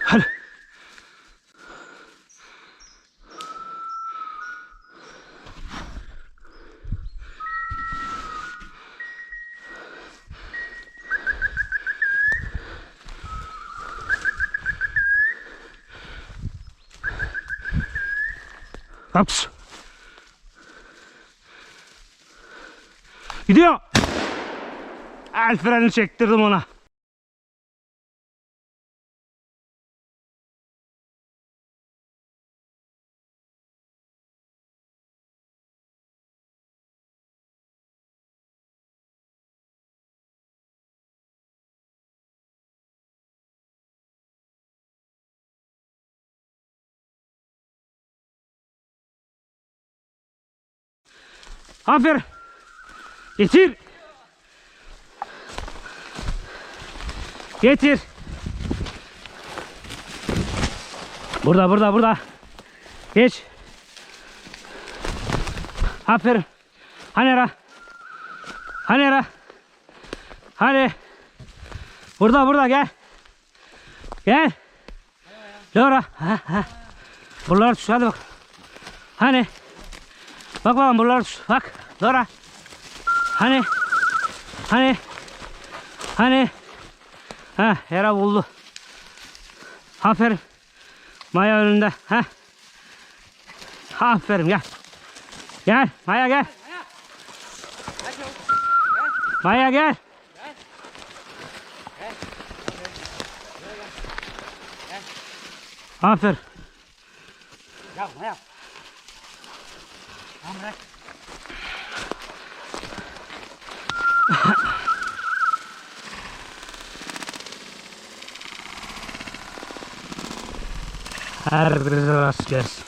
Hadi. Kaps. Gidiyor. El freni çektirdim ona. Aferin. Getir. Getir. Burada. Geç. Aferin. Hani ara. Hadi. Burada gel. Gel. Laura. Buraları tut hadi bak. Hani. Bak bakalım buraları tut. Bak. Laura. Hani. Ha, Hera buldu. Aferin. Maya önünde. Ha. Aferin gel. Gel Maya gel. Maya gel. Aferin. Gel Maya. Tamam bırak. Her birisi rast gelsin.